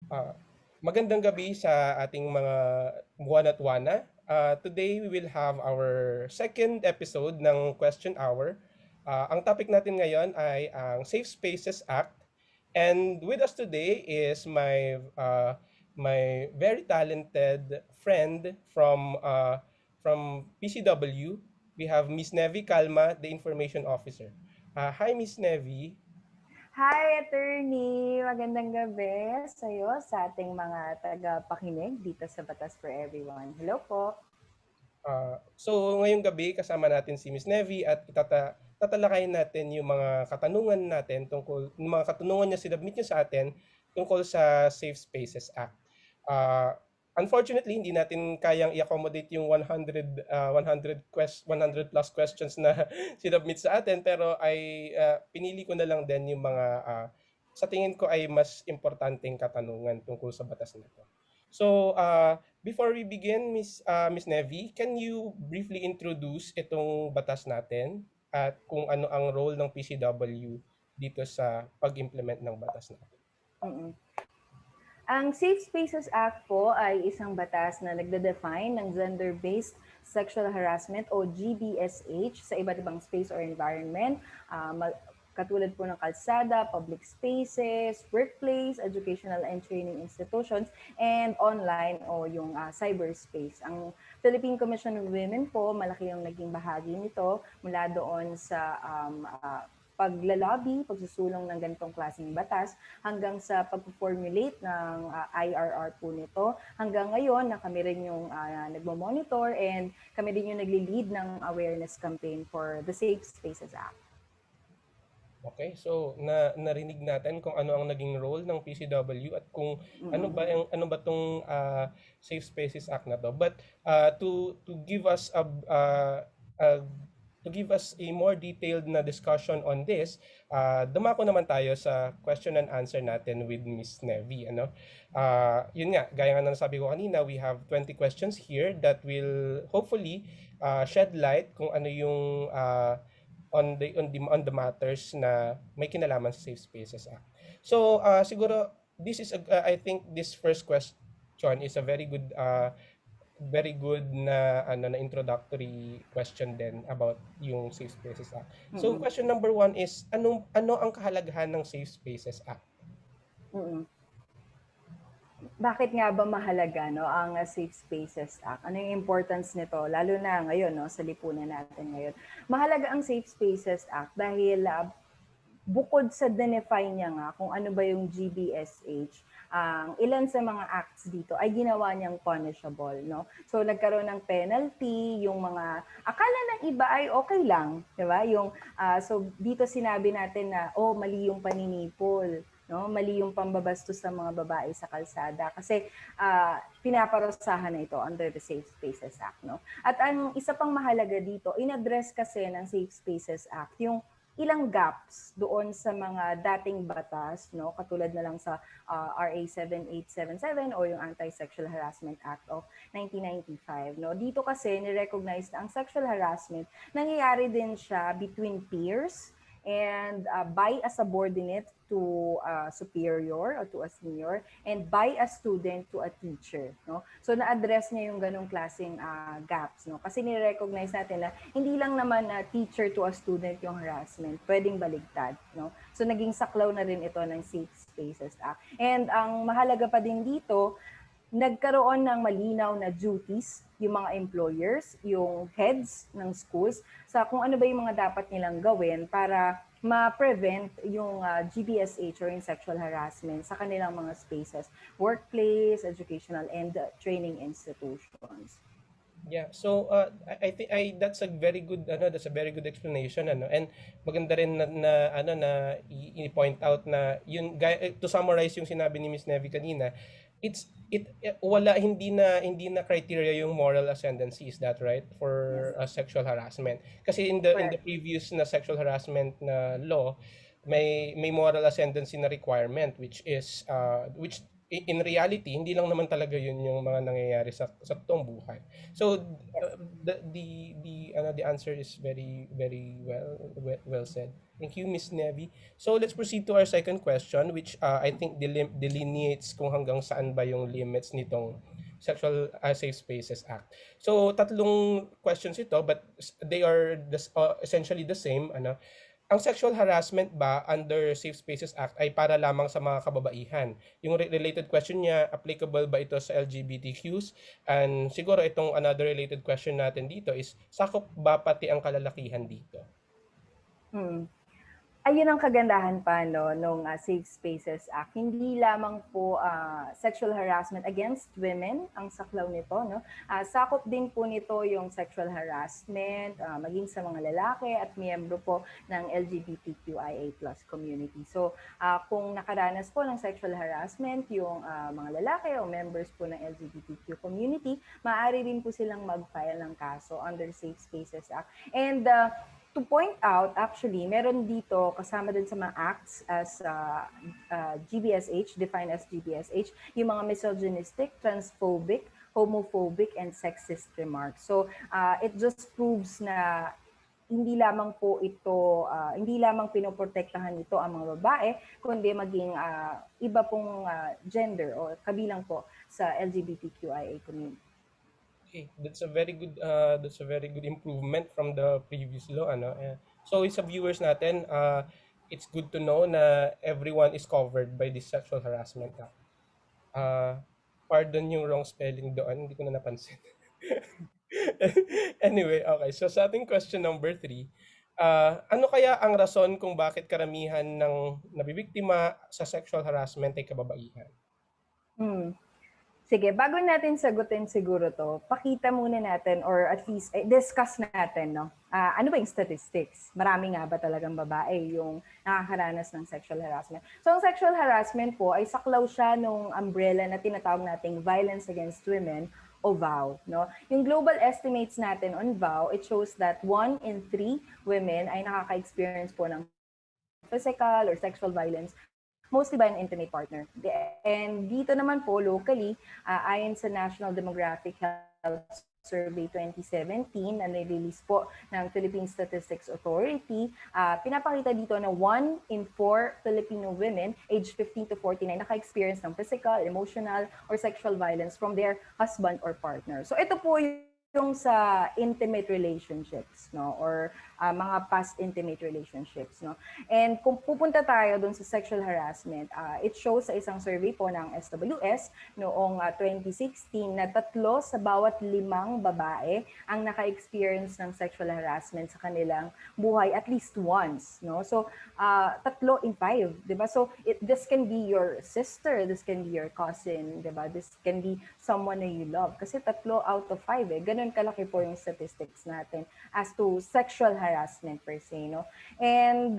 Ah, Magandang gabi sa ating mga buwan at wana. Today, we will have our second episode ng Question Hour. Ang topic natin ngayon ay ang Safe Spaces Act. And with us today is my very talented friend from PCW. We have Miss Nevi Calma, the Information Officer. Hi, Miss Nevi. Hi, attorney! Magandang gabi sa'yo, sa ating mga tagapakinig dito sa Batas for Everyone. Hello po! So ngayong gabi kasama natin si Miss Nevi at tatalakayin natin yung mga katanungan natin yung mga katanungan niya sinubmit niya sa atin tungkol sa Safe Spaces Act. Uh, Unfortunately, hindi natin kayang i-accommodate yung 100 plus questions na sinubmit sa atin, pero ay pinili ko na lang din yung mga sa tingin ko ay mas importanteng katanungan tungkol sa batas na ito. So, before we begin, Miss Nevi, can you briefly introduce itong batas natin at kung ano ang role ng PCW dito sa pag-implement ng batas natin? Mm-mm. Ang Safe Spaces Act po ay isang batas na nagde-define ng gender-based sexual harassment o GBSH sa iba't ibang space or environment, katulad po ng kalsada, public spaces, workplace, educational and training institutions, and online o yung cyberspace. Ang Philippine Commission on Women po, malaki yung naging bahagi nito mula doon sa paglalobby, pagsusulong ng ganitong klaseng batas, hanggang sa pag-formulate ng IRR po nito. Hanggang ngayon na kami rin yung nagmo-monitor and kami rin yung nagli-lead ng awareness campaign for the Safe Spaces Act. Okay, so narinig natin kung ano ang naging role ng PCW at kung Mm-mm. ano ba tong Safe Spaces Act na to. But to give us uh, to give us a more detailed na discussion on this, dumako naman tayo sa question and answer natin with Miss Nevi. Yun nga, gaya nga ng sabi ko kanina, we have 20 questions here that will hopefully shed light kung ano yung on the matters na may kinalaman sa Safe Spaces Act. So siguro this is I think this first question is a very good na na introductory question din about yung Safe Spaces Act. So Mm-mm. question number one is ano ang kahalagahan ng Safe Spaces Act? Mm-mm. Bakit nga ba mahalaga no ang Safe Spaces Act? Ano yung importance nito lalo na ngayon no sa lipunan natin ngayon? Mahalaga ang Safe Spaces Act dahil bukod sa define niya nga kung ano ba yung GBSH, ang ilan sa mga acts dito ay ginawa niyang punishable, no? So nagkaroon ng penalty, yung mga akala ng iba ay okay lang, 'di ba? So dito sinabi natin na mali yung paninipol, no? Mali yung pambabastos sa mga babae sa kalsada kasi pinaparusahan na ito under the Safe Spaces Act, no? At ang isa pang mahalaga dito, in-address kasi ng Safe Spaces Act yung ilang gaps doon sa mga dating batas, no? Katulad na lang sa RA 7877 o yung Anti-Sexual Harassment Act of 1995, no? Dito kasi ni-recognize na ang sexual harassment nangyayari din siya between peers and by a subordinate to a superior or to a senior and by a student to a teacher, no? So na-address niya yung ganong klaseng gaps, no? Kasi ni-recognize natin na hindi lang naman teacher to a student yung harassment, pwedeng baligtad, no? So naging saklaw na rin ito ng Safe Spaces Act. And ang mahalaga pa din dito, nagkaroon ng malinaw na duties yung mga employers, yung heads ng schools sa kung ano ba yung mga dapat nilang gawin para ma-prevent yung GBSH or yung sexual harassment sa kanilang mga spaces, workplace, educational, and training institutions. Yeah. So I think that's a very good explanation and maganda rin na i-point out na to summarize yung sinabi ni Miss Nevi kanina, wala hindi na criteria yung moral ascendancy, is that right, Yes, for sexual harassment? Kasi in the correct. previous na sexual harassment na law, may moral ascendancy na requirement, which in reality hindi lang naman talaga yun yung mga nangyayari sa totoong buhay. So the answer is very well said. Thank you, Miss Nevi. So let's proceed to our second question, which I think delineates kung hanggang saan ba yung limits nitong Sexual Safe Spaces Act. So tatlong questions ito, but they are essentially the same. Ano, ang sexual harassment ba under Safe Spaces Act ay para lamang sa mga kababaihan? Yung related question niya, applicable ba ito sa LGBTQs? And siguro itong another related question natin dito is, sakop ba pati ang kalalakihan dito? Hmm. Ayun ang kagandahan pa no nung Safe Spaces Act. Hindi lamang po sexual harassment against women ang saklaw nito, no. Sakop din po nito yung sexual harassment maging sa mga lalaki at miyembro po ng LGBTQIA+ community. So, kung nakaranas po ng sexual harassment yung mga lalaki o members po ng LGBTQ community, maaari rin po silang mag-file ng kaso under Safe Spaces Act. And to point out, actually, meron dito kasama din sa mga acts as GBSH, defined as GBSH, yung mga misogynistic, transphobic, homophobic, and sexist remarks. So, it just proves na hindi lamang po ito, hindi lamang pinoprotektahan ito ang mga babae, kundi maging iba pong gender o kabilang po sa LGBTQIA community. Okay, that's a very good improvement from the previous law, ano. So sa viewers natin, it's good to know na everyone is covered by this sexual harassment act. Pardon yung wrong spelling doon, hindi ko na napansin. Anyway, okay. So sa ating question number 3, ano kaya ang rason kung bakit karamihan ng nabibiktima sa sexual harassment ay kababaihan? Sige, bago natin sagutin siguro to, pakita muna natin or at least discuss natin, no? Ano ba yung statistics? Marami nga ba talagang babae yung nakakaranas ng sexual harassment? So, ang sexual harassment po ay saklaw siya nung umbrella na tinatawag nating Violence Against Women o VAW, no? Yung global estimates natin on VAW, it shows that 1 in 3 women ay nakaka-experience po ng physical or sexual violence mostly by an intimate partner. And dito naman po, locally, ayon sa National Demographic Health Survey 2017 na nirelease po ng Philippine Statistics Authority, pinapakita dito na 1 in 4 Filipino women aged 15 to 49 naka-experience ng physical, emotional, or sexual violence from their husband or partner. So ito po yung sa intimate relationships, no, or mga past intimate relationships, no. And kung pupunta tayo dun sa sexual harassment, it shows sa isang survey po ng SWS noong 2016 na 3 sa bawat 5 babae ang naka-experience ng sexual harassment sa kanilang buhay at least once, no. So 3 in 5, 'di ba? So this can be your sister, this can be your cousin, 'di ba? This can be someone na you love kasi 3 out of 5 ganun kalaki po yung statistics natin as to sexual harassment per se, no? And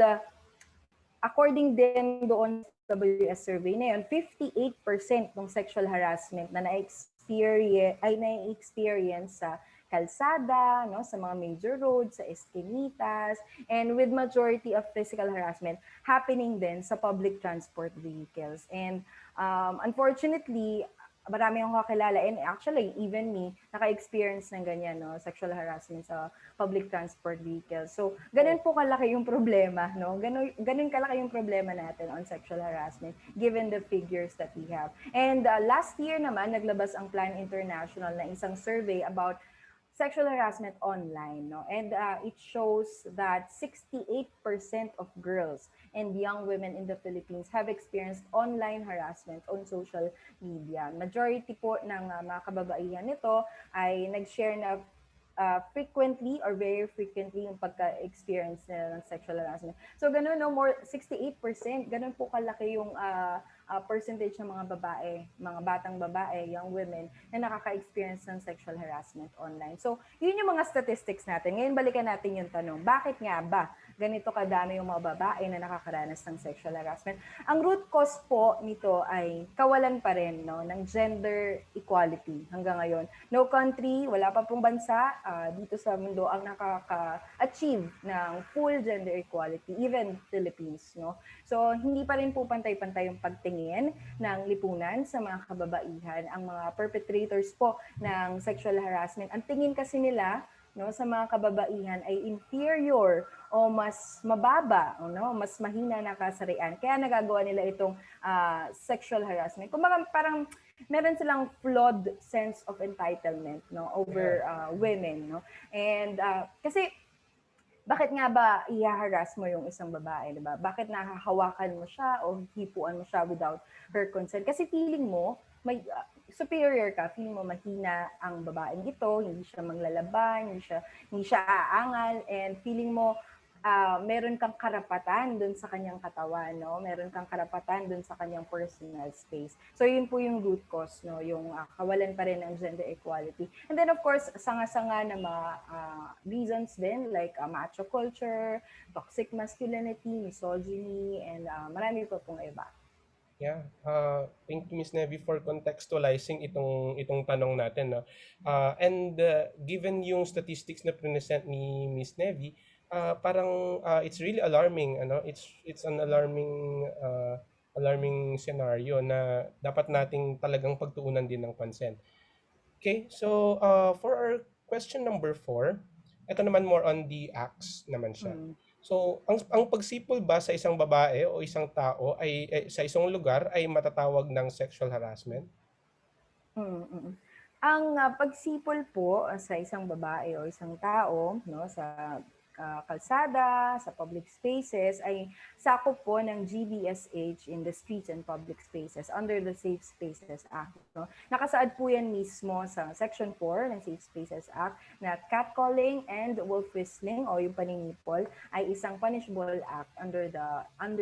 according din doon sa WS survey na yun, 58% ng sexual harassment na na-experience sa kalsada, no, sa mga major roads, sa eskinitas, and with majority of physical harassment happening din sa public transport vehicles. And unfortunately, marami akong kakilala, and actually, even me, naka-experience ng ganyan, no, sexual harassment sa public transport vehicles. So, ganun po kalaki yung problema, no? Ganun kalaki yung problema natin on sexual harassment, given the figures that we have. And last year naman, naglabas ang Plan International na isang survey about sexual harassment online, no? And it shows that 68% of girls and young women in the Philippines have experienced online harassment on social media. Majority po ng mga kababaihan nito ay nag-share na frequently or very frequently yung pagka-experience nila ng sexual harassment. So ganun, no, more 68%, ganun po kalaki yung percentage ng mga babae, mga batang babae, young women, na nakaka-experience ng sexual harassment online. So, yun yung mga statistics natin. Ngayon, balikan natin yung tanong, bakit nga ba ganito kadami yung mga babae na nakakaranas ng sexual harassment? Ang root cause po nito ay kawalan pa rin, no, ng gender equality hanggang ngayon. No country, wala pa pong bansa dito sa mundo ang nakaka-achieve ng full gender equality, even Philippines, no? So, hindi pa rin po pantay-pantay yung pagtingin ng lipunan sa mga kababaihan. Ang mga perpetrators po ng sexual harassment, ang tingin kasi nila no, sa mga kababaihan ay inferior o mas mababa, no, mas mahina na kasarian. Kaya nagagawa nila itong sexual harassment. Kumbaga parang meron silang flawed sense of entitlement, no, over women, no. And kasi bakit nga ba i-harass mo yung isang babae, 'di ba? Bakit nahahawakan mo siya o hipuan mo siya without her consent? Kasi feeling mo may superior ka, feeling mo mahina ang babaeng ito, hindi siya manglalaban, hindi siya aangal, and feeling mo meron kang karapatan dun sa kanyang katawan, no? Meron kang karapatan dun sa kanyang personal space. So yun po yung root cause, no? Yung kawalan pa rin ng gender equality. And then of course, sanga-sanga na mga reasons din like macho culture, toxic masculinity, misogyny, and marami pa pong iba. Yeah. Thank you, Miss Nevi, for contextualizing itong tanong natin, no. And given yung statistics na present ni Miss Nevi, parang it's really alarming, ano? It's an alarming scenario na dapat nating talagang pagtuunan din ng pansin. Okay, so for our question number 4, ito naman more on the acts naman siya. So, ang pagsipol ba sa isang babae o isang tao sa isang lugar ay matatawag ng sexual harassment? Ang pagsipol po sa isang babae o isang tao, no, sa kalsada, sa public spaces ay sakop po ng GBSH in the Streets and Public Spaces under the Safe Spaces Act. No? Nakasaad po yan mismo sa Section 4 ng Safe Spaces Act na catcalling and wolf whistling o yung paninipol ay isang punishable act under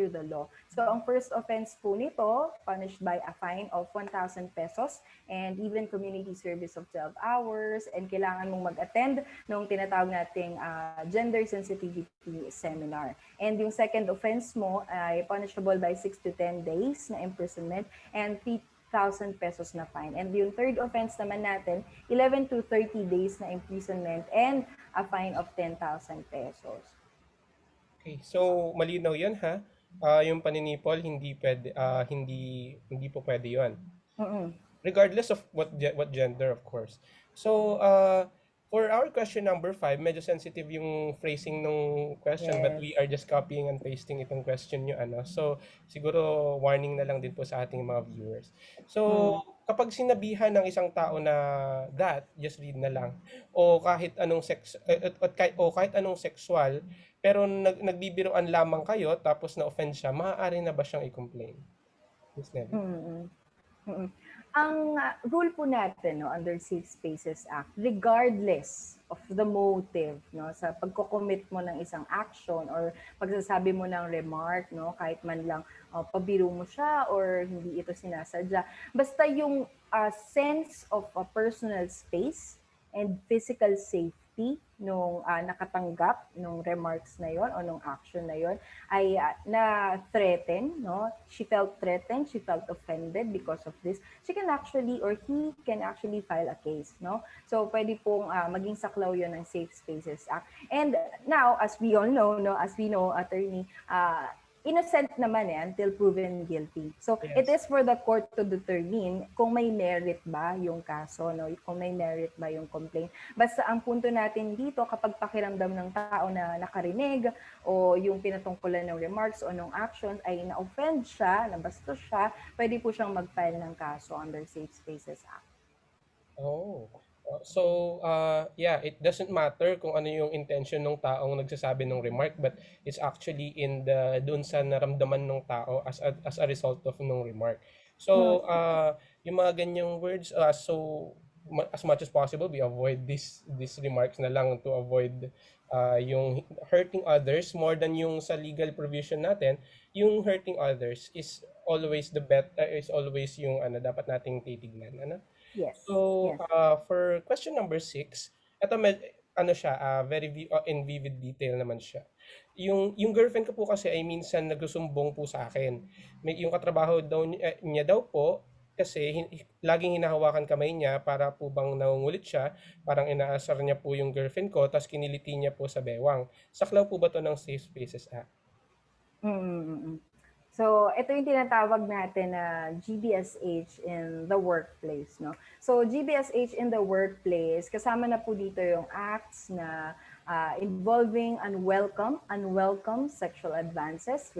the law. So ang first offense po nito, punished by a fine of 1,000 pesos and even community service of 12 hours, and kailangan mong mag-attend ng tinatawag nating gender sensitivity seminar. And yung second offense mo ay punishable by 6 to 10 days na imprisonment and 3,000 pesos na fine. And yung third offense naman natin, 11 to 30 days na imprisonment and a fine of 10,000 pesos. Okay, so malinaw 'yun, ha? Yung paninipol hindi pwede, hindi po pwede 'yun. Regardless of what gender, of course. So, for our question number 5, medyo sensitive yung phrasing ng question, but we are just copying and pasting itong question nyo, ano. So, siguro warning na lang din po sa ating mga viewers. So, kapag sinabihan ng isang tao na just read na lang, o kahit anong kahit anong sexual, pero nagbibiroan lamang kayo tapos na-offend siya, maaari na ba siyang i-complain? Miss Nelly? Ang rule po natin, no, under Safe Spaces Act, regardless of the motive, no, sa pagko-commit mo ng isang action or pagsasabi mo ng remark, no, kahit man lang pabiro mo siya or hindi ito sinasadya, basta yung sense of a personal space and physical safety nung nakatanggap nung remarks na yon o nung action na yon ay na-threaten, no? She felt threatened, she felt offended because of this. She can actually or he can actually file a case, no? So pwede pong maging saklaw yon ng Safe Spaces Act. And now, as we all know, no, as we know, attorney, innocent naman until proven guilty. So Yes. it is for the court to determine kung may merit ba yung kaso, no? Kung may merit ba yung complaint. Basta ang punto natin dito, kapag pakiramdam ng tao na nakarinig o yung pinatungkulan ng remarks o ng actions ay na-offend siya, nabastos siya, pwede po siyang mag-file ng kaso under Safe Spaces Act. Oh. So, yeah, it doesn't matter kung ano yung intention ng taong nagsasabi ng remark, but it's actually doon sa naramdaman ng tao as a result of ng remark. So, yung mga ganyang words, as much as possible, we avoid these remarks na lang to avoid yung hurting others more than yung sa legal provision natin. Yung hurting others is always yung dapat nating titignan, ano? Yes. So, Yes. for question number 6, ito very in vivid detail naman siya. Yung girlfriend ko po kasi ay minsan nagsusumbong po sa akin. Yung katrabaho niya daw po kasi laging hinahawakan kamay niya para po bang nangungulit siya, parang inaasar niya po yung girlfriend ko, tapos kiniliti niya po sa bewang. Saklaw po ba to ng Safe Spaces Act? So, ito yung tinatawag natin na GBSH in the workplace, no? So, GBSH in the workplace, kasama na po dito yung acts na involving unwelcome sexual advances,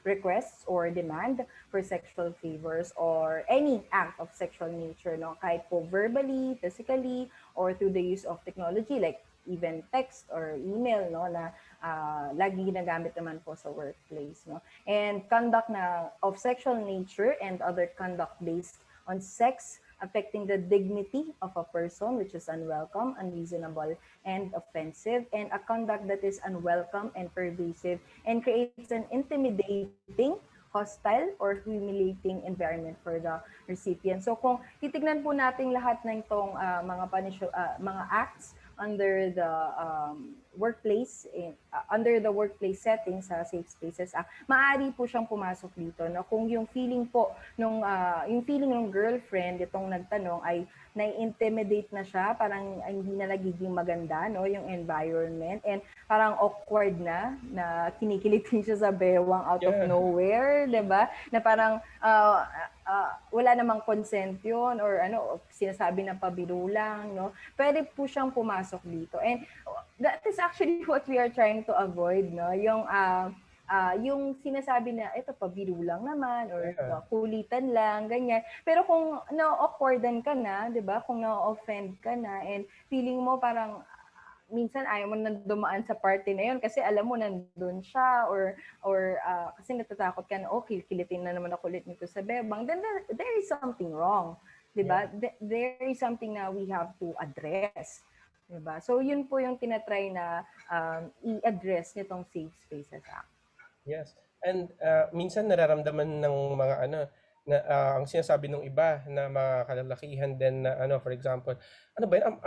requests, or demand for sexual favors, or any act of sexual nature, no? Kahit po verbally, physically, or through the use of technology like even text or email, no, na lagi ginagamit naman po sa workplace, no? And conduct na of sexual nature and other conduct based on sex affecting the dignity of a person, which is unwelcome, unreasonable, and offensive, and a conduct that is unwelcome and pervasive and creates an intimidating, hostile, or humiliating environment for the recipient. So kung titignan po natin lahat ng itong mga acts under the workplace under the workplace setting sa Safe Spaces Act, maaari po siyang pumasok dito, no? Kung yung feeling po yung feeling ng girlfriend itong nagtanong ay nai-intimidate na siya, parang hindi na nagiging maganda, no, yung environment, and parang awkward na kinikilitin siya sa bewang out of nowhere, 'di ba? Na parang wala namang consent yun, or sinasabi ng pabirulang, no? Pwede po siyang pumasok dito. And that is actually what we are trying to avoid, no? Yung sinasabi na ito pabiro lang naman, or kulitan lang, ganyan. Pero kung na-awkwardan ka na, 'di ba? Kung na-offend ka na and feeling mo parang minsan ayaw mo na dumaan sa party na yun kasi alam mo nandun siya, or kasi natatakot ka na kilitin na naman ako ulit nito sa bebang, then there is something wrong, 'di ba? There is something na we have to address, 'di ba? So yun po yung tinatry na i-address nitong Safe Spaces Act. Yes. And minsan nararamdaman ng mga na ang sinasabi ng iba na mga kalalakihan din na for example, ano ba yun,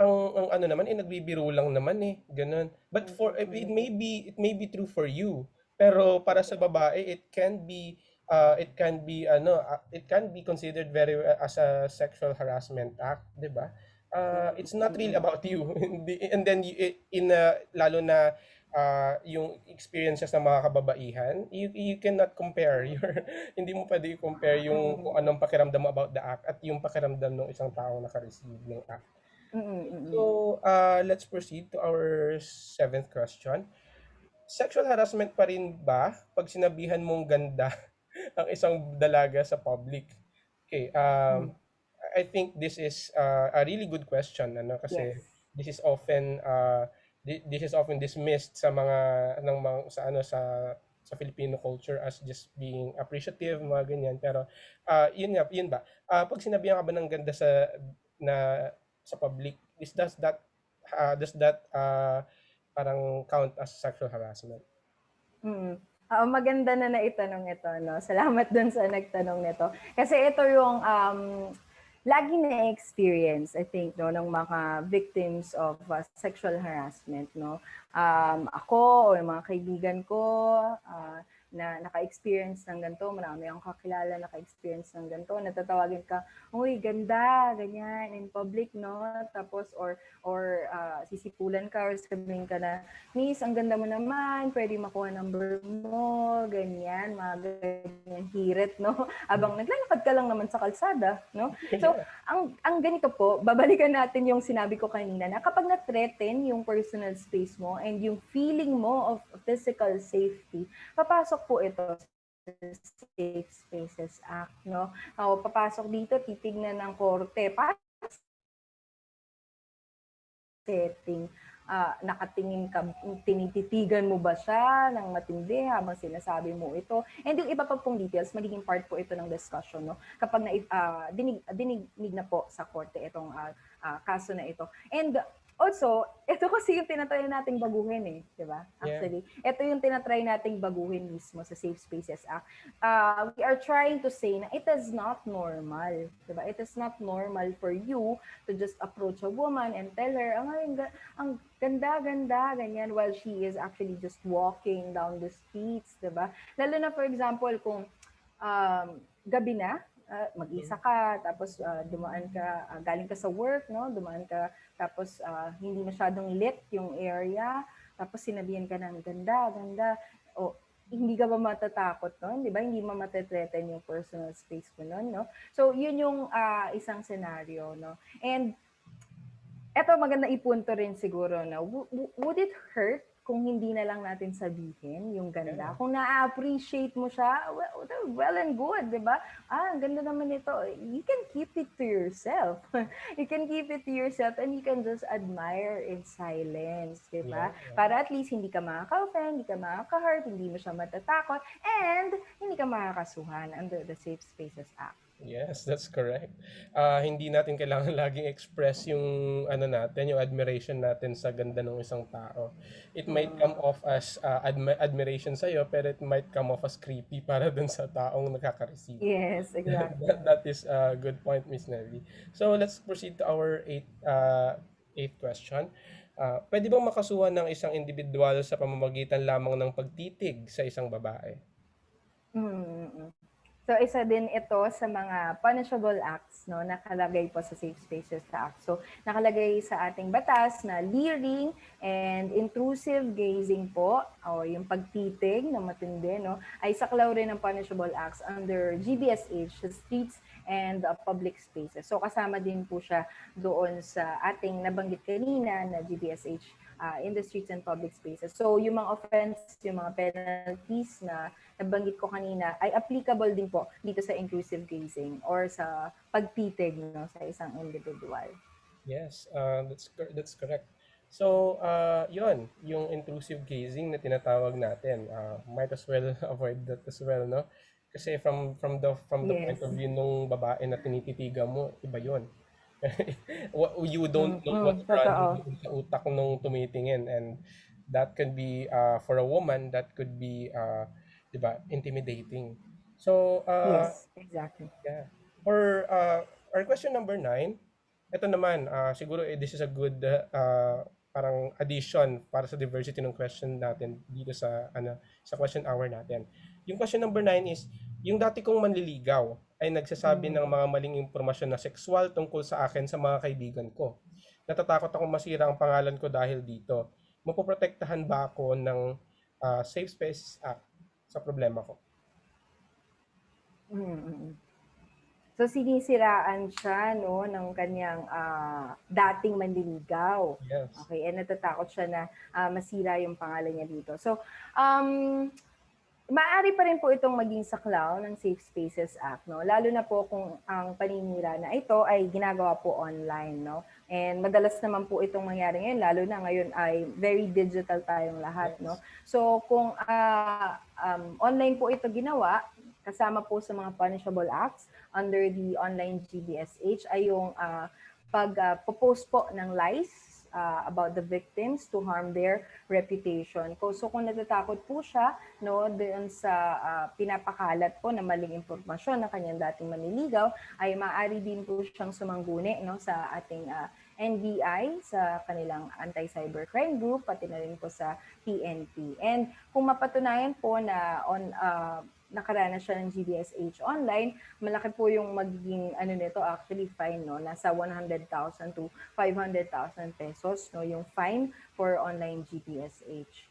ang naman nagbibiro lang naman ganun. But for it may be true for you. Pero para sa babae, it can be it can be considered very as a sexual harassment act, 'di ba? It's not really about you. And then lalo na yung experiences ng mga kababaihan, you cannot compare your hindi mo pwede i-compare yung kung anong pakiramdam mo about the act at yung pakiramdam ng isang tao naka-receive ng act. So, let's proceed to our 7th question. Sexual harassment pa rin ba pag sinabihan mong ganda ang isang dalaga sa public? Okay, I think this is a really good question, kasi Yes. this is often dismissed sa mga sa Filipino culture as just being appreciative, mga ganyan. Pero yun ba? Pag sinabihan ka ba ng ganda sa public, does that parang count as sexual harassment? Maganda na naitanong ito, no? Salamat dun sa nagtanong nito. Kasi ito yung lagi na-experience, I think, no, ng mga victims of sexual harassment, no? Ako o yung mga kaibigan ko na naka-experience ng ganito, marami akong kakilala naka-experience ng ganito, natatawagin ka, uy, ganda, ganyan, in public, no? Tapos, or sisipulan ka or sabihin ka na, Miss, ang ganda mo naman, pwede makuha number mo, ganyan, mga ganyan, hirit, no? Abang naglalakad ka lang naman sa kalsada, no? So, ang ganito po, babalikan natin yung sinabi ko kanina na kapag na-threaten yung personal space mo and yung feeling mo of physical safety, papasok po ito sa Safe Spaces Act, no? Papasok dito, titignan ng korte, setting, nakatingin ka, tinititigan mo ba siya ng matindi habang sinasabi mo ito? And yung iba pa pong details, magiging part po ito ng discussion, no? Kapag dinig na po sa korte itong kaso na ito. And also, ito kasi yung tinatry nating baguhin di ba? Actually, ito yung tinatry nating baguhin mismo sa Safe Spaces Act. We are trying to say na it is not normal, di ba? It is not normal for you to just approach a woman and tell her, ang ganda-ganda, ganyan, while she is actually just walking down the streets, di ba? Lalo na, for example, kung gabi na, mag-isa ka, tapos dumaan ka, galing ka sa work, no? Dumaan ka, tapos hindi masyadong lit yung area, tapos sinabihan ka ng ganda, hindi ka ba matatakot nun, di ba? Hindi mo matetreten yung personal space mo nun, no? So, yun yung isang scenario, no? And eto maganda ipunto rin siguro na would it hurt kung hindi na lang natin sabihin yung ganda? Yeah. Kung na-appreciate mo siya, well and good, di ba? Ang ganda naman ito. You can keep it to yourself. You can keep it to yourself and you can just admire in silence, di ba? Yeah. Para at least hindi ka makaka-offend, hindi ka makaka-hurt, hindi mo siya matatakot, and hindi ka makakasuhan under the Safe Spaces Act. Yes, that's correct. Hindi natin kailangan laging express yung ano natin, yung admiration natin sa ganda ng isang tao. It might come off as admiration sa iyo, pero it might come off as creepy para dun sa taong nakaka-receive. Yes, exactly. That is a good point, Miss Nelly. So let's proceed to our eighth question. Pwede bang makasuhan ng isang individual sa pamamagitan lamang ng pagtitig sa isang babae? Mm. So, isa din ito sa mga punishable acts, no, nakalagay po sa Safe Spaces Act. So, nakalagay sa ating batas na leering and intrusive gazing po, o yung pagtitig na matindi, no, ay saklaw rin ng punishable acts under GBSH, sa streets and public spaces. So, kasama din po siya doon sa ating nabanggit kanina na GBSH in the streets and public spaces. So, yung mga offense, yung mga penalties na nabanggit ko kanina ay applicable din po dito sa inclusive gazing or sa pagtitig, no, sa isang individual. Yes, that's correct. So, yun, yung intrusive gazing na tinatawag natin, might as well avoid that as well, no? Kasi from the point Yes. of view nung babae na tinititigan mo, iba yun. You don't know what's Totoo. running sa utak nung tumitingin, and that could be for a woman, that could be 'di ba, intimidating. So, Yes, exactly. yeah. For our question number 9, ito naman, siguro this is a good parang addition para sa diversity ng question natin dito sa sa question hour natin. Yung question number 9 is, yung dati kong manliligaw ay nagsasabi ng mga maling impormasyon na sexual tungkol sa akin sa mga kaibigan ko. Natatakot akong masira ang pangalan ko dahil dito. Mapoprotektahan ba ako ng Safe Spaces Act sa problema ko? Mm-mm. So, sinisiraan siya, no, ng kanyang dating manliligaw. Yes. Okay, and natatakot siya na masira yung pangalan niya dito. So, maaari pa rin po itong maging saklaw ng Safe Spaces Act, no? Lalo na po kung ang paninira na ito ay ginagawa po online, no? And madalas naman po itong mangyari ngayon, lalo na ngayon ay very digital tayong lahat, no? So kung online po ito ginawa, kasama po sa mga punishable acts under the online GBSH ay yung pag-post po ng lies about the victims to harm their reputation. So kung natatakot po siya, no, doon sa pinapakalat po na maling impormasyon ng kanyang dating manliligaw, ay maaari din po siyang sumangguni, no, sa ating NBI, sa kanilang anti-cybercrime group, pati na rin po sa PNP. And kung mapatunayan po na nakaranas siya ng GBSH online, malaki po yung magiging nito actually fine, no, nasa 100,000 to 500,000 pesos, no, yung fine for online GBSH.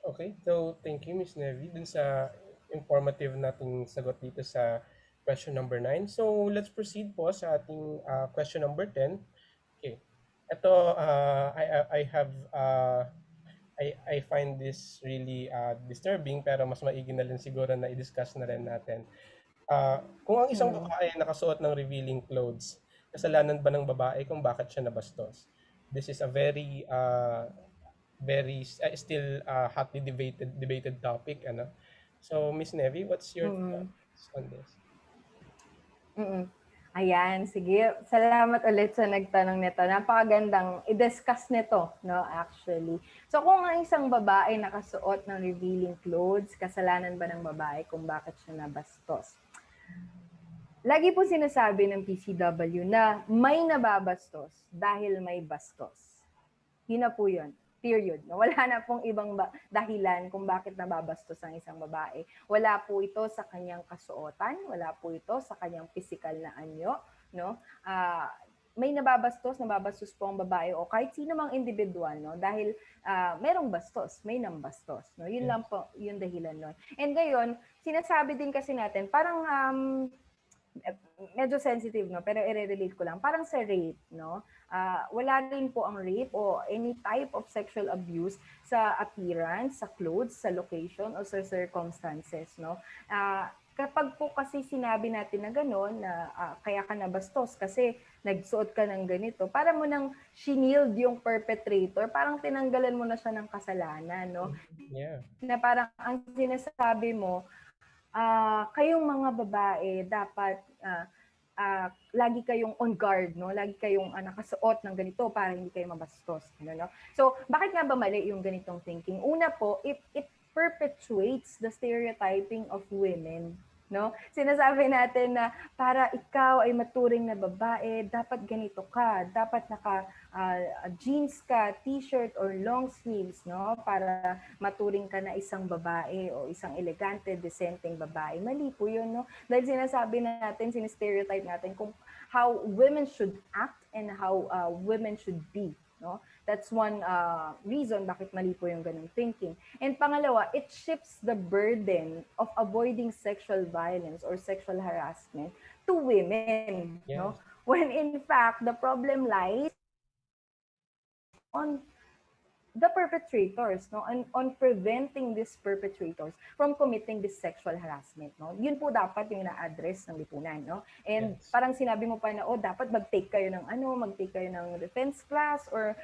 Okay, so thank you, Miss Nevi, dun sa informative nating sagot dito sa question number 9. So let's proceed po sa ating question number 10. Okay. Ito, I have I find this really disturbing, pero mas maigi na rin siguro na i-discuss na rin natin. Kung ang isang babae ay nakasuot ng revealing clothes, kasalanan ba ng babae kung bakit siya nabastos? This is a very still hotly debated topic, ano? So Miss Nevi, what's your thoughts on this? Ayan, sige. Salamat ulit sa nagtanong nito. Napakagandang i-discuss nito, no, actually. So kung ang isang babae nakasuot ng revealing clothes, kasalanan ba ng babae kung bakit siya nabastos? Lagi po sinasabi ng PCW na may nababastos dahil may bastos. Yun na po yun. Period. Wala na pong ibang dahilan kung bakit nababastos ang isang babae. Wala po ito sa kanyang kasuotan, wala po ito sa kanyang physical na anyo, no? may nababastos po ang babae o kahit sino mang individual, no? Dahil merong bastos, may nambastos, no? Yun Yes. lang po yung dahilan nun. And ngayon, sinasabi din kasi natin, parang medyo sensitive, no? Pero i-relate ko lang. Parang sa rape, no? Wala rin po ang rape o any type of sexual abuse sa appearance, sa clothes, sa location, o sa circumstances, no? Kapag po kasi sinabi natin na gano'n, na kaya ka nabastos kasi nagsuot ka ng ganito, para mo nang shinield yung perpetrator, parang tinanggalan mo na siya ng kasalanan, no? Yeah. Na parang ang sinasabi mo, kayong mga babae dapat lagi kayong on guard, no? Lagi kayong nakasuot ng ganito para hindi kayo mabastos, no? So, bakit nga ba mali yung ganitong thinking? Una po, it perpetuates the stereotyping of women, no? Sinasabi natin na para ikaw ay maturing na babae, dapat ganito ka, dapat naka jeans ka, t-shirt or long sleeves, no? Para maturing ka na isang babae o isang elegante, decenteng babae. Mali po yun, no? Dahil sinasabi natin, sinistereotype natin kung how women should act and how women should be, no? That's one reason bakit mali po yung ganung thinking. And pangalawa, it shifts the burden of avoiding sexual violence or sexual harassment to women, Yes. no? When in fact, the problem lies on the perpetrators, no, on preventing these perpetrators from committing this sexual harassment, no. Yun po dapat yung na-address ng lipunan, no. And Yes. parang sinabi mo pa na, dapat mag-take kayo ng mag-take kayo ng defense class or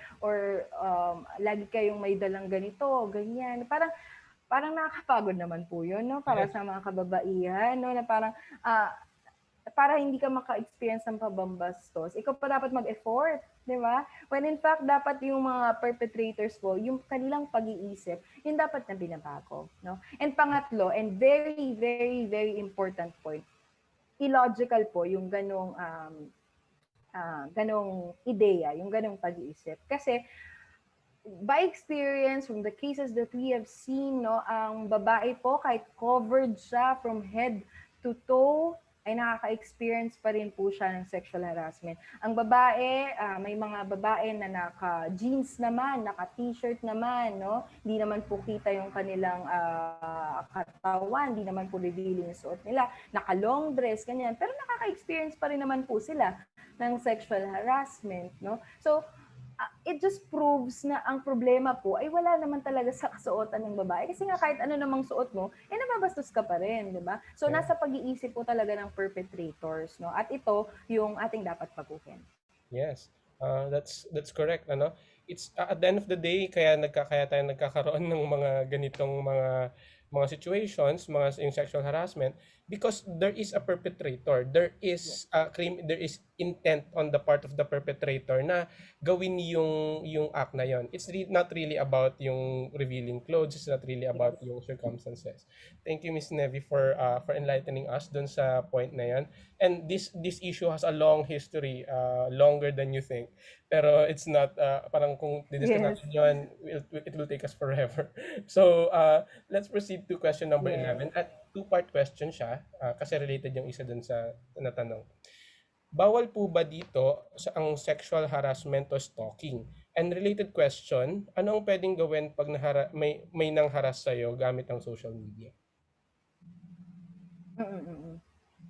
lagi kayong may dalang ganito, ganyan. Parang nakakapagod naman po yun, no, para Yes. sa mga kababaihan, no, na parang para hindi ka maka-experience ng pabambastos, ikaw pa dapat mag-effort, di ba? When in fact, dapat yung mga perpetrators po, yung kanilang pag-iisip, yung dapat na binabago. No? And pangatlo, and very, very, very important point, illogical po yung ganong ideya, yung ganong pag-iisip. Kasi by experience, from the cases that we have seen, no, ang babae po, kahit covered siya from head to toe, ay nakaka-experience pa rin po siya ng sexual harassment. Ang babae, may mga babae na naka-jeans naman, naka-t-shirt naman, no? Hindi naman po kita yung kanilang katawan, hindi naman po revealing yung suot nila. Naka-long dress, ganyan. Pero nakaka-experience pa rin naman po sila ng sexual harassment, no? So, it just proves na ang problema po ay wala naman talaga sa kasuotan ng babae. Kasi nga kahit ano namang suot mo, nababastos ka pa rin, di ba? So, Yeah. nasa pag-iisip po talaga ng perpetrators, no? At ito yung ating dapat baguhin. Yes. That's correct, ano? It's at the end of the day kaya tayo nagkakaroon ng mga ganitong mga situations, yung sexual harassment because there is a perpetrator. There Yes. is there is intent on the part of the perpetrator na gawin yung act na yon. It's not really about yung revealing clothes, it's not really about Yes. yung circumstances. Thank you, Miss Nevi, for enlightening us dun sa point na yan. And this issue has a long history, longer than you think. Pero it's not parang kung didiscuss Yes. natin yun, it will take us forever. So let's proceed to question number Yes. 11. At two-part question siya kasi related yung isa dun sa natanong. Bawal po ba dito ang sexual harassment o stalking? And related question, ano ang pwedeng gawin pag may nangharas sa'yo gamit ang social media?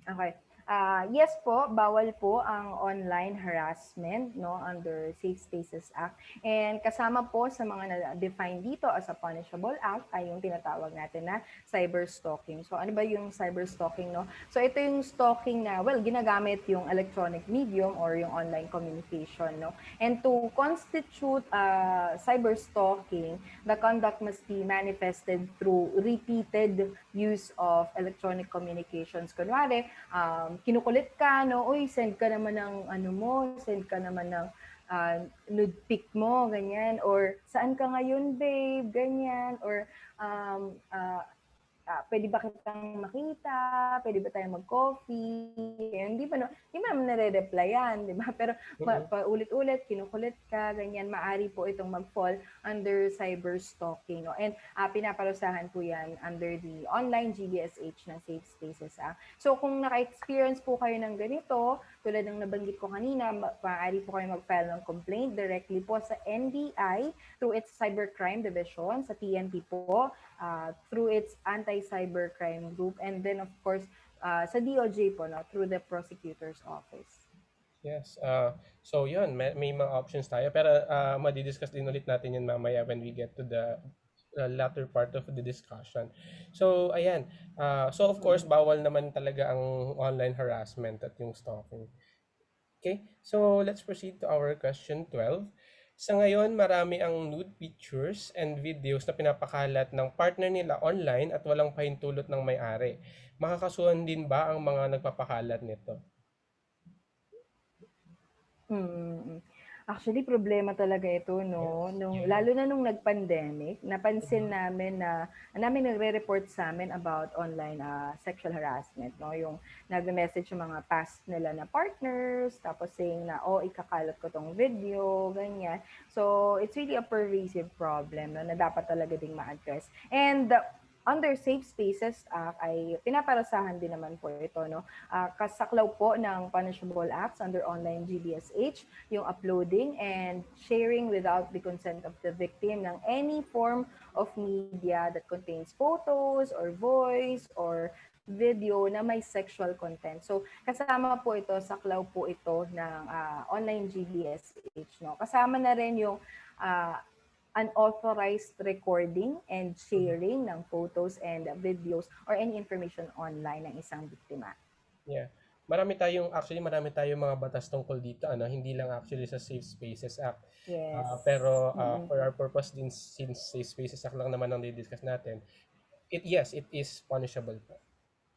Okay. Yes po, bawal po ang online harassment, no, under Safe Spaces Act. And kasama po sa mga na-define dito as a punishable act ay yung tinatawag natin na cyberstalking. So ano ba yung cyberstalking, no? So ito yung stalking na, ginagamit yung electronic medium or yung online communication, no? And to constitute cyberstalking, the conduct must be manifested through repeated use of electronic communications. Kunwari, kinukulit ka, no? Uy, send ka naman ng send ka naman ng nude pic mo, ganyan. Or, saan ka ngayon, babe? Ganyan. Or, pwede ba kitang makita? Pwede ba tayong mag-coffee? Hindi pa naman nare-replyan, di ba? Pero paulit-ulit, kinukulit ka, ganyan, maari po itong mag-fall under cyberstalking. No? And pinaparusahan po yan under the online GBSH ng Safe Spaces Act. So kung naka-experience po kayo ng ganito, tulad ng nabanggit ko kanina, maaari po kayo mag-file ng complaint directly po sa NBI through its Cybercrime Division, sa PNP po, through its Anti-Cybercrime Group, and then of course, sa DOJ po, no, through the Prosecutor's Office. Yes. So yun, may mga options tayo. Pero madidiscuss din ulit natin yun mamaya when we get to the latter part of the discussion. So ayan. So of course, bawal naman talaga ang online harassment at yung stalking. Okay, so let's proceed to our question 12. Sa ngayon, marami ang nude pictures and videos na pinapakalat ng partner nila online at walang pahintulot ng may-ari. Makakasuhan din ba ang mga nagpapakalat nito? Actually, problema talaga ito, no? Lalo na nung nag-pandemic, napansin namin na nagre-report sa amin about online sexual harassment, no? Yung nagme-message yung mga past nila na partners, tapos saying na, oh, ikakalat ko tong video, ganyan. So, it's really a pervasive problem, no, na dapat talaga ding ma-address. And under Safe Spaces Act ay pinaparasahan din naman po ito, no? Kasaklaw po ng punishable acts under online GBSH, yung uploading and sharing without the consent of the victim ng any form of media that contains photos or voice or video na may sexual content. So kasama po ito, saklaw po ito ng online GBSH, no? Kasama na rin yung unauthorized recording and sharing ng photos and videos or any information online ng isang biktima. Yeah. Marami tayong mga batas tungkol dito, ano, hindi lang actually sa Safe Spaces Act. Yes. Pero for our purpose din, since Safe Spaces Act lang naman ang di-discuss natin, it is punishable po.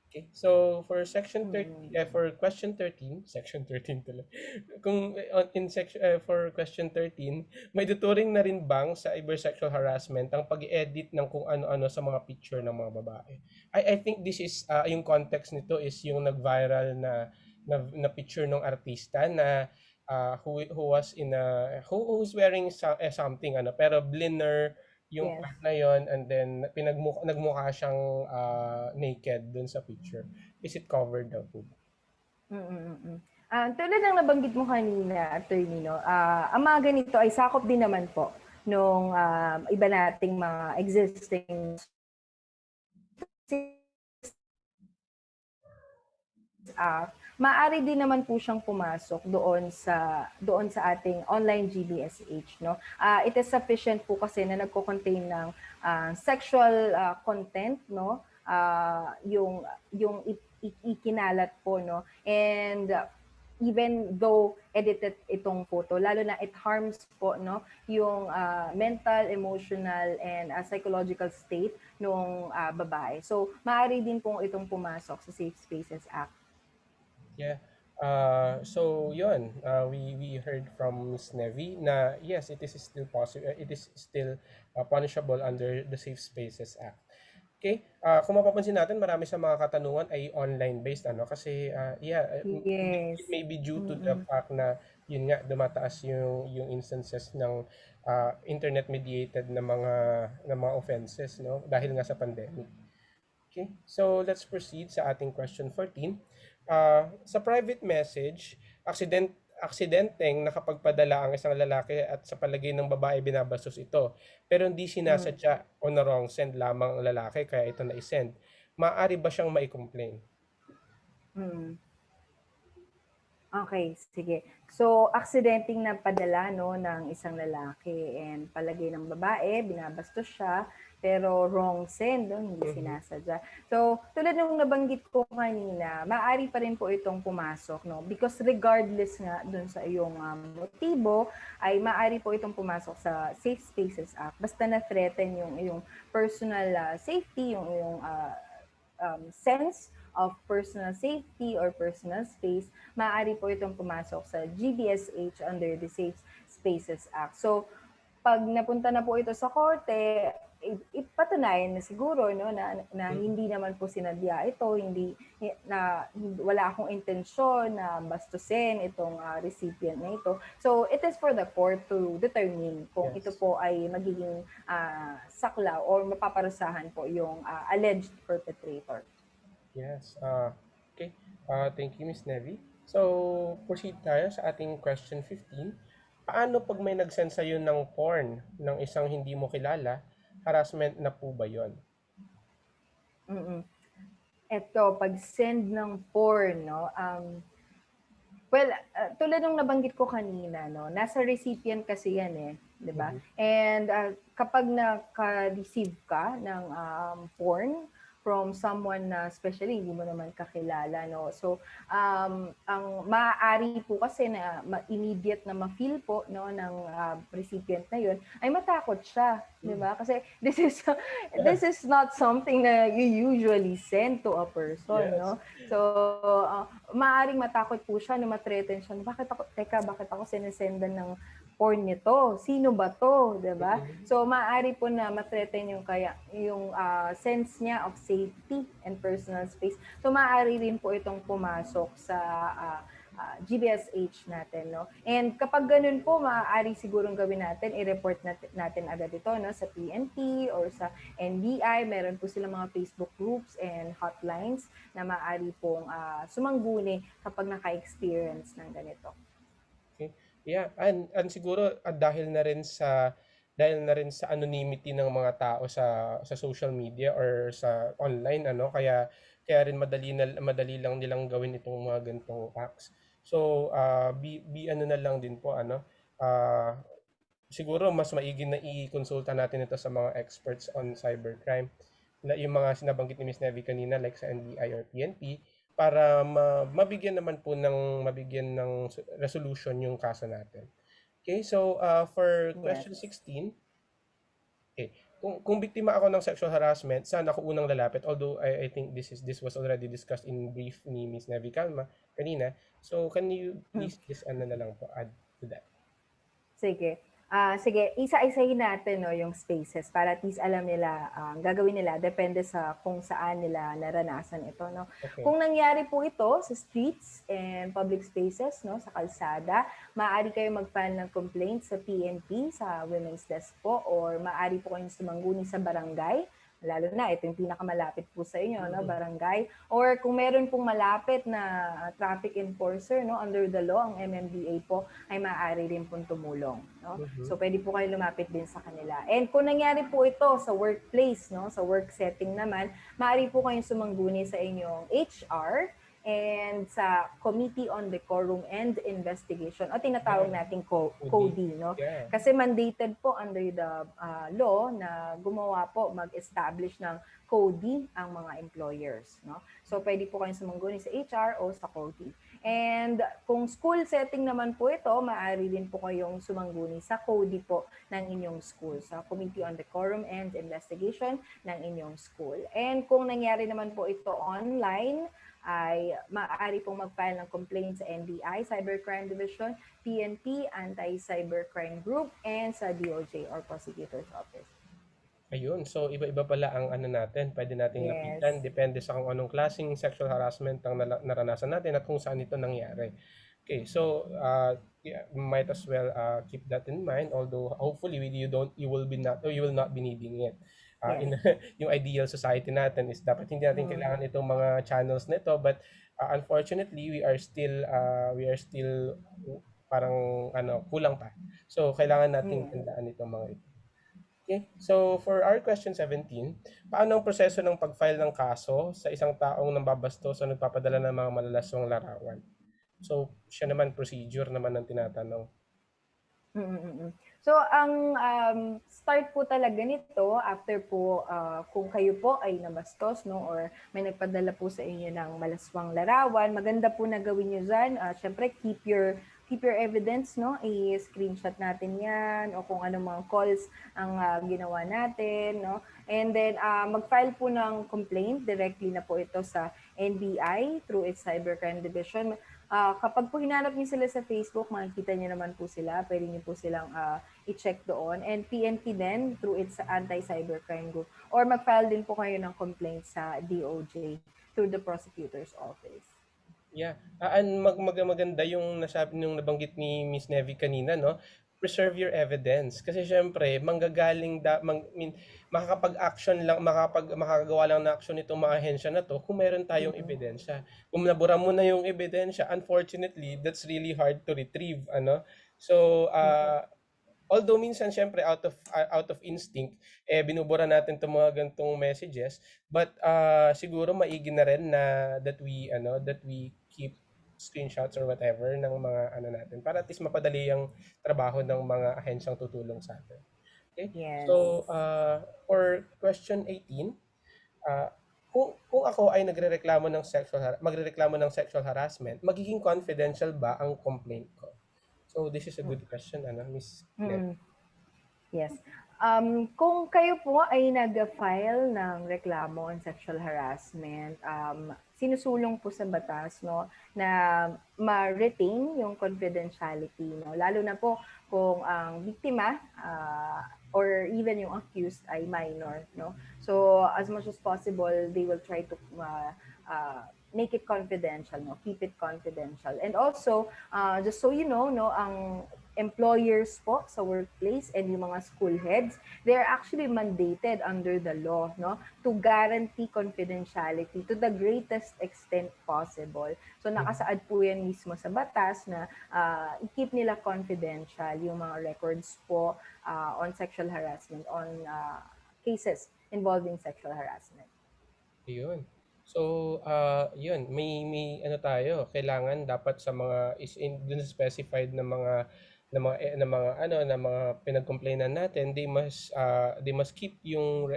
Okay. So for section 30, for question 13, section 13 tuloy. Kung in section for question 13, may tuturing na rin bang sa cybersexual harassment ang pag-edit ng kung ano-ano sa mga picture ng mga babae? I think this is yung context nito is yung nag-viral na picture ng artista na who was in a who's wearing something pero blender yung Yes. part na yon, and then nagmukha siyang naked dun sa picture. Is it covered daw po? Tulad ng nabanggit mo kanina, Attorney, no, ang mga ganito ay sakop din naman po nung iba nating mga existing maaari din naman po siyang pumasok doon sa ating online GBSH, no. It is sufficient po kasi na nagko-contain ng sexual content, no. Yung ikinalat po, no. And even though edited itong photo, lalo na it harms po, no, yung mental, emotional, and psychological state ng babae. So, maaari din po itong pumasok sa Safe Spaces Act. Yeah. So yun, we heard from Ms. Nevi na yes, it is still possible, it is still punishable under the Safe Spaces Act. Okay? Kung mapapansin natin, marami sa mga katanungan ay online-based, kasi Yes. it may be due to the fact na yun nga dumataas yung instances ng internet-mediated na mga offenses, no, dahil nga sa pandemic. Okay? So let's proceed sa ating question 14. Sa private message, aksidenteng nakapagpadala ang isang lalaki at sa palagay ng babae binabastos ito. Pero hindi sinasadya o na wrong send lamang ang lalaki kaya ito na-send. Maaari ba siyang mai-complain? Okay, sige. So, aksidenteng napadala, no, ng isang lalaki and palagay ng babae, binabastos siya, pero wrong send, no, hindi sinasadya. So, tulad ng nabanggit ko kanina, maaari pa rin po itong pumasok, no, because regardless nga dun sa iyong motibo, ay maaari po itong pumasok sa Safe Spaces Act. Basta na-threaten yung iyong personal safety, yung iyong sense of personal safety or personal space, maaari po itong pumasok sa GBSH under the Safe Spaces Act. So, pag napunta na po ito sa korte, ipatunayan na siguro, no, na hindi naman po sinadya ito, wala akong intensyon na bastusin itong recipient na ito. So it is for the court to determine kung ito po ay magiging saklaw or mapaparusahan po yung alleged perpetrator. Yes. Okay. Thank you, Ms. Nevi. So, proceed tayo sa ating question 15. Paano pag may nag-send sa'yo ng porn ng isang hindi mo kilala? Harassment na po ba yon? Mm. Eto, pag-send ng porn, no? Well, tulad ng nabanggit ko kanina, no, nasa recipient kasi yan eh, 'di ba? Mhm. And kapag naka-receive ka ng porn from someone na especially hindi mo naman kakilala, no. So, ang maaari po kasi na immediate na ma-feel po no ng recipient na 'yon ay matakot siya, 'di Hmm. ba? Kasi this is not something na you usually send to a person, Yes. no. So, maaaring matakot po siya na ma-threaten siya, bakit ako sinisendan ng porn nito? Sino ba to? 'Di ba? Mhm. So, maaari po na ma-threaten yung sense niya of safety and personal space. So, maaari rin po itong pumasok sa GBSH natin, no? And kapag ganun po, maaari sigurong gawin natin, i-report natin agad ito, no, sa PNP or sa NBI. Meron po silang mga Facebook groups and hotlines na maaari pong sumangguni kapag naka-experience ng ganito. Okay. Yeah, and siguro dahil na rin sa anonymity ng mga tao sa social media or sa online, ano, kaya rin madali lang nilang gawin itong mga ganitong acts. So, be ano na lang din po, ano, ah, siguro mas maigi na i-konsulta natin ito sa mga experts on cybercrime, na yung mga sinabanggit ni Miss Nevi kanina like sa NBI or PNP, para mabigyan ng resolution yung kaso natin. Okay, so for question Yes. 16, okay, kung biktima ako ng sexual harassment, saan ako unang lalapit? Although I think this was already discussed in brief ni Miss Nevi Calma kanina. So can you please just ano na lang po add to that? Sige. Sige, isa-isahin natin no, yung spaces para at least alam nila, gagawin nila, depende sa kung saan nila naranasan ito. No? Okay. Kung nangyari po ito sa streets and public spaces, no, sa kalsada, maaari kayo mag-file ng complaint sa PNP, sa Women's Desk po, or maaari po kayong sumangguni sa barangay, lalo na ito yung pinakamalapit po sa inyo, no, Mhm. barangay, or kung meron pong malapit na traffic enforcer, no, under the law, ang MMDA po, ay maaari rin pong tumulong, no. Mhm. So pwede po kayo lumapit din sa kanila. And kung nangyari po ito sa workplace, no, sa work setting naman, maaari po kayong sumangguni sa inyong HR and sa Committee on Decorum and Investigation o tinatawag Yeah, nating Udi. CODI, no? Yeah. Kasi mandated po under the law na gumawa po, mag-establish ng CODI ang mga employers, no? So pwede po kayong sumangguni sa HR o sa CODI. And kung school setting naman po ito, maaari din po kayong sumangguni sa CODI po ng inyong school, sa Committee on Decorum and Investigation ng inyong school. And kung nangyari naman po ito online, ay maaari pong mag-file ng complaint sa NBI, Cybercrime Division, PNP, Anti-Cybercrime Group, and sa DOJ or Prosecutor's Office. Ayun, so iba-iba pala ang ano natin, pwede nating Yes. lapitan depende sa kung anong klaseng sexual harassment ang naranasan natin at kung saan ito nangyari. Okay, so yeah, might as well keep that in mind, although hopefully you will not be needing it. Yes. In yung ideal society natin is dapat hindi natin Mm. kailangan itong mga channels nito, but unfortunately we are still parang ano kulang pa. So kailangan nating Mm. tandaan itong mga ito. Okay. So for our question 17, paano ang proseso ng pag-file ng kaso sa isang taong nambabastos o nagpapadala ng mga malalaswang larawan? So siya naman procedure naman ang tinatanong. Mm. So ang start po talaga nito after po kung kayo po ay nabastos, no, or may nagpadala po sa inyo ng malaswang larawan, maganda po na gawin niyo diyan. Syempre keep your evidence, no? I-screenshot natin 'yan o kung anong mga calls ang ginawa natin, no? And then mag-file po ng complaint directly na po ito sa NBI through its Cybercrime Division. Kapag po hinanap niyo sila sa Facebook, makikita niyo naman po sila. Pwede niyo po silang i-check doon. And PNP din through its anti-cybercrime group. Or mag-file din po kayo ng complaint sa DOJ through the prosecutor's office. Yeah. Maganda yung nasabi nung nabanggit ni Miss Nevi kanina, no? preserve your evidence. Kasi syempre, manggagaling makakapag-action lang, makakagawa lang ng action itong mga ahensya na to kung meron tayong ebidensya. Kung nabura mo na yung ebidensya, unfortunately, that's really hard to retrieve, ano? So, although minsan syempre out of instinct binubura natin 'tong mga gantong messages, but siguro maigi na rin na that we keep screenshots or whatever ng mga ano natin para at least mapadali ang trabaho ng mga ahensyang tutulong sa atin. Okay? Yes. So, for question 18, kung ako ay magrereklamo ng sexual harassment, magiging confidential ba ang complaint ko? So, this is a good question, Miss Net. Mm. Yes. Kung kayo po ay nag-file ng reklamo on sexual harassment, sinusulong po sa batas no na ma-retain yung confidentiality no lalo na po kung ang biktima or even yung accused ay minor no. So as much as possible they will try to make it confidential no, keep it confidential. And also just so you know no ang employers po sa workplace and yung mga school heads, they are actually mandated under the law no, to guarantee confidentiality to the greatest extent possible. So nakasaad po yan mismo sa batas na i-keep nila confidential yung mga records po on sexual harassment, on cases involving sexual harassment. Yun. So, yun, may ano tayo, kailangan dapat sa mga dun specified na mga pinag-complainan natin, they must keep yung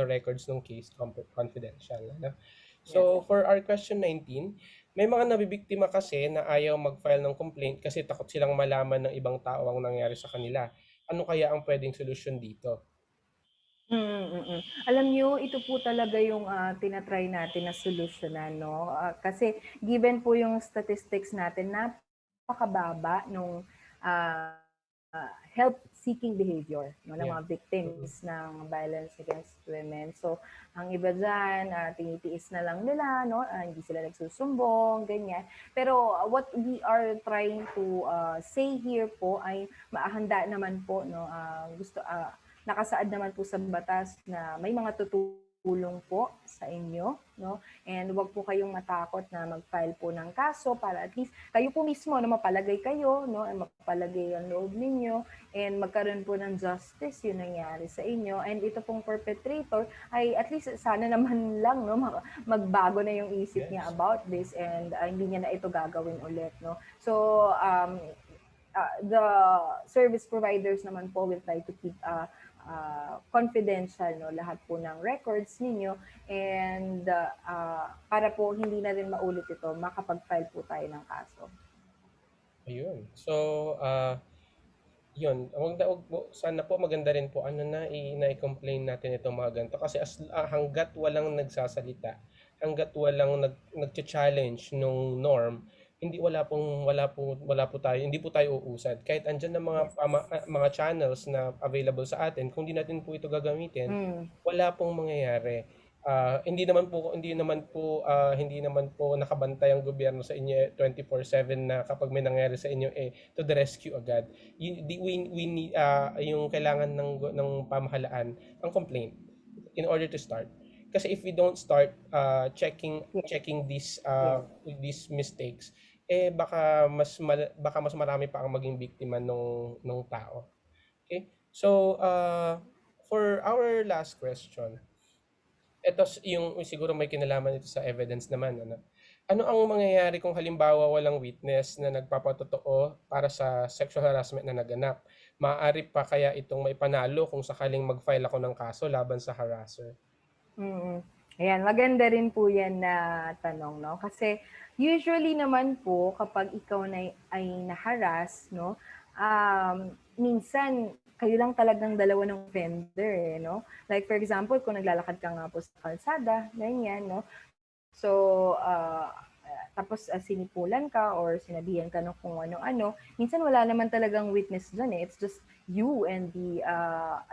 records ng case confidential, ano? So, Yes. for our question 19, may mga nabibiktima kasi na ayaw mag-file ng complaint kasi takot silang malaman ng ibang tao ang nangyari sa kanila. Ano kaya ang pwedeng solusyon dito? Alam niyo, ito po talaga yung tinatry natin na solusyonan, no? Kasi given po yung statistics natin, napakababa nung ah, help-seeking behavior no, ng Yeah. mga victims ng violence against women. So, ang iba dyan, tinitiis na lang nila, no? Hindi sila nagsusumbong, ganyan. Pero what we are trying to say here po ay maahanda naman po, no? Nakasaad naman po sa batas na may mga tutulong po sa inyo, no? And wag po kayong matakot na mag-file po ng kaso para at least kayo po mismo na mapalagay kayo, no? And mapalagay ang loob ninyo and magkaroon po ng justice yung nangyari sa inyo. And ito pong perpetrator ay at least sana naman lang, no? Magbago na yung isip niya about this and hindi niya na ito gagawin ulit, no? So, the service providers naman po will try to keep confidential no lahat po ng records ninyo and para po hindi na rin maulit ito makapag-file po tayo ng kaso. Ayun. So, yun. Sana po maganda rin po na-complain natin itong mga ganito kasi hangga't walang nagsasalita, hangga't walang nagcha-challenge nung norm, hindi po tayo uusad. Kahit andyan ng mga channels na available sa atin, kung di natin po ito gagamitin, wala pong mangyayari. Hindi naman po nakabantay ang gobyerno sa inyo 24/7 na kapag may nangyari sa inyo to the rescue agad. We need yung kailangan ng pamahalaan ang complaint in order to start. Kasi if we don't start checking these mistakes, baka mas marami pa ang maging biktima nung tao. Okay? So, for our last question, ito yung siguro may kinalaman ito sa evidence naman, ano ang mangyayari kung halimbawa walang witness na nagpapatotoo para sa sexual harassment na naganap? Maaari pa kaya itong maipanalo kung sakaling mag-file ako ng kaso laban sa harasser? Ayan, maganda rin po yan na tanong, no? Kasi usually naman po kapag ikaw ay na-harass, no? Minsan kayo lang talagang dalawa ng offender, no? Like for example, kung naglalakad ka nga po sa kalsada, ganyan, no? So, tapos sinipulan ka or sinabihan ka ng kung ano-ano, minsan wala naman talagang witness dyan eh. It's just you and the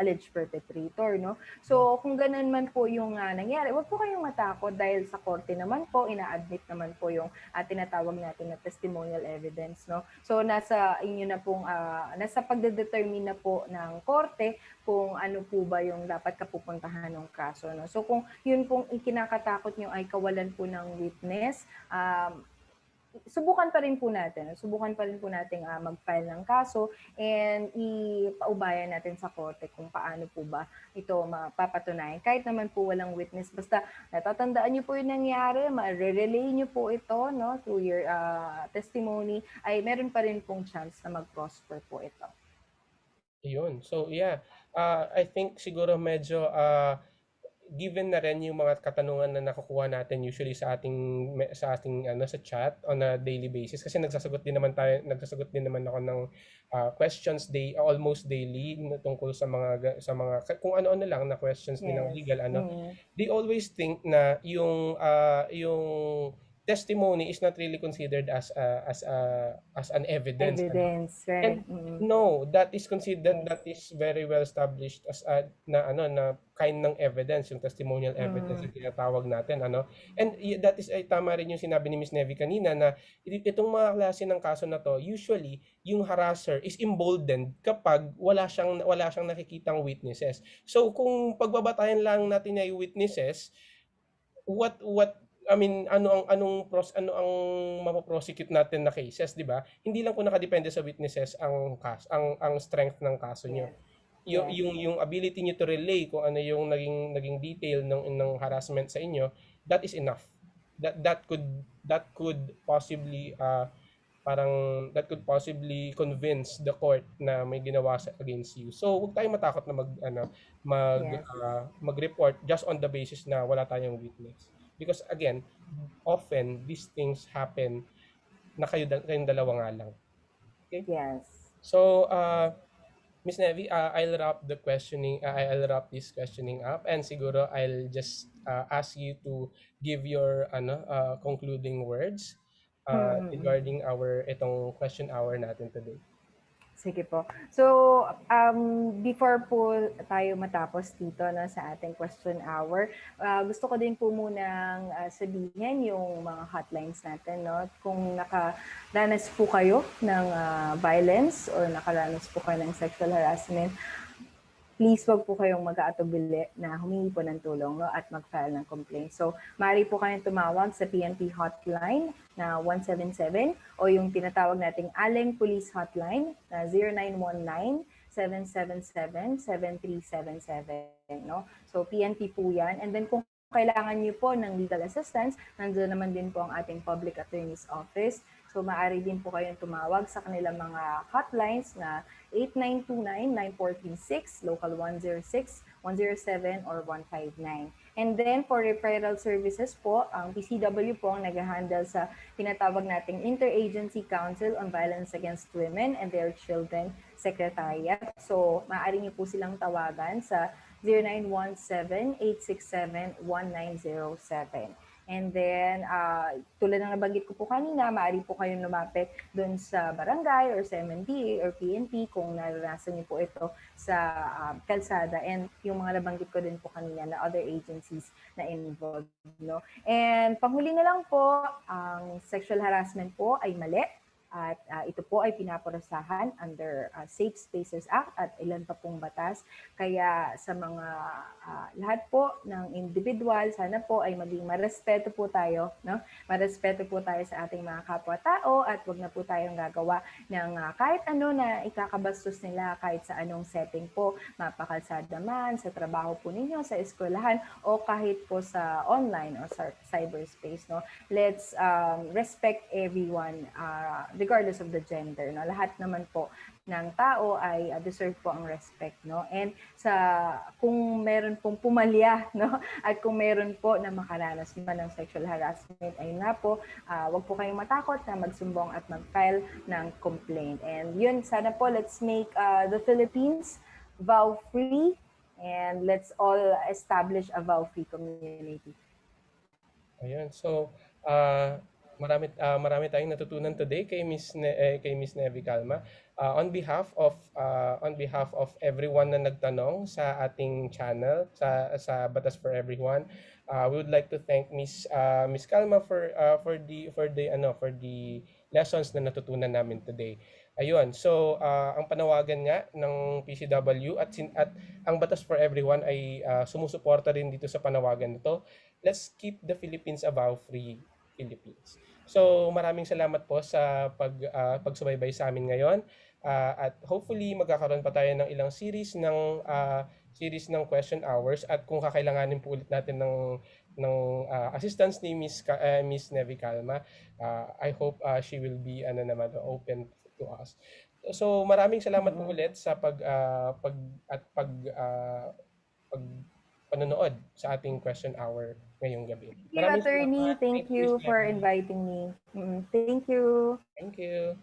alleged perpetrator, no? So, kung ganun man po yung nangyari, wag po kayong matakot dahil sa korte naman po, ina-admit naman po yung tinatawag natin na testimonial evidence, no? So, nasa inyo na pong, nasa pagdedetermine na po ng korte kung ano po ba yung dapat kapupuntahan ng kaso, no? So, kung yun pong ikinakatakot nyo ay kawalan po ng witness, subukan pa rin po natin mag-file ng kaso and ipaubayan natin sa korte kung paano po ba ito mapapatunayan. Kahit naman po walang witness, basta natatandaan niyo po yung nangyari, ma-relay niyo po ito, no, through your testimony, ay meron pa rin pong chance na mag-prosper po ito. Yun. So yeah, I think siguro medyo given na rin yung mga katanungan na nakukuha natin usually sa ating sa chat on a daily basis, kasi nagsasagot din naman ako ng questions almost daily tungkol sa mga kung ano-ano lang na questions din ng legal They always think na yung testimony is not really considered as an evidence. Right? And no, that is considered, that is very well established as na kind ng evidence, yung testimonial evidence na tinatawag natin, And that is ay tama rin yung sinabi ni Miss Nevi kanina na itong mga klase ng kaso na to, usually yung harasser is emboldened kapag wala siyang nakikitang witnesses. So kung pagbabatayan lang natin yung witnesses, what ano ang mapoprosecute natin na cases, 'di ba? Hindi lang po nakadepende sa witnesses ang strength ng kaso niyo. Yung ability niyo to relay kung ano yung naging detail ng harassment sa inyo, that is enough. That could possibly that could possibly convince the court na may ginawa against you. So, huwag tayong matakot na mag-report just on the basis na wala tayong witness. Because again, often these things happen na kayong dalawa nga lang. Okay? Yes. So, Miss Nevi, I'll wrap this questioning up, and siguro I'll just ask you to give your concluding words regarding itong question hour natin today. Sige po. So, before po tayo matapos dito sa ating question hour, gusto ko din po munang sabihin yung mga hotlines natin, no? Kung nakaranas po kayo ng violence or nakaranas po kayo ng sexual harassment, please wag po kayong mag-aatubili na humingi po ng tulong, no, at mag-file ng complaint. So, maaari po kayong tumawag sa PNP hotline na 177 o yung tinatawag nating Aleng Police Hotline na 0919-777-7377. No? So, PNP po yan. And then kung kailangan niyo po ng legal assistance, nandiyan naman din po ang ating Public Attorney's Office. So, maaari din po kayong tumawag sa kanilang mga hotlines na 8929-9436, local 106, 107, or 159. And then, for referral services po, ang PCW po ang nag-handle sa tinatawag nating Interagency Council on Violence Against Women and Their Children Secretariat. So, maaari niyo po silang tawagan sa 0917-867-1907. And then, tulad ng nabanggit ko po kanina, maaari po kayong lumapit doon sa barangay or sa MMDA or PNP kung naranasan niyo po ito sa kalsada, and yung mga nabanggit ko din po kanina na other agencies na involved. No? And panghuli na lang po, ang sexual harassment po ay mali. At ito po ay pinaparusahan under Safe Spaces Act at ilan pa pong batas. Kaya sa mga lahat po ng individual, sana po ay maging marespeto po tayo, no? Marespeto po tayo sa ating mga kapwa-tao at wag na po tayong gagawa ng kahit ano na ikakabastos nila kahit sa anong setting po, mapakalsada man, sa trabaho po ninyo, sa eskwelahan o kahit po sa online o sa cyberspace, no? Let's respect everyone regardless of the gender, no? Lahat naman po ng tao ay deserve po ang respect, no? And kung meron pong pumalya, no, at kung meron po na makaranas man ng sexual harassment, ayun nga po, wag po kayong matakot na magsumbong at mag-file ng complaint. And yun, sana po let's make the Philippines vow-free, and let's all establish a vow-free community. Ayun. So, marami tayong natutunan today kay kay Miss Nevi Calma. On behalf of everyone na nagtanong sa ating channel sa Batas for Everyone, we would like to thank Miss Calma for the lessons na natutunan namin today. Ayun. So, ang panawagan nga ng PCW at ang Batas for Everyone ay sumusuporta rin dito sa panawagan nito. Let's keep the Philippines above free Philippines. So, maraming salamat po sa pagsubaybay sa amin ngayon. At hopefully magkakaroon pa tayo ng ilang series ng question hours, at kung kakailanganin po ulit natin ng assistance ni Miss Nevi Calma, I hope she will be open to us. So maraming salamat po ulit sa pag panonood sa ating question hour ngayong gabi. Thank you, Maraming attorney. salamat. Thank Thank you, Miss you for Nevi. inviting me. Thank you. Thank you.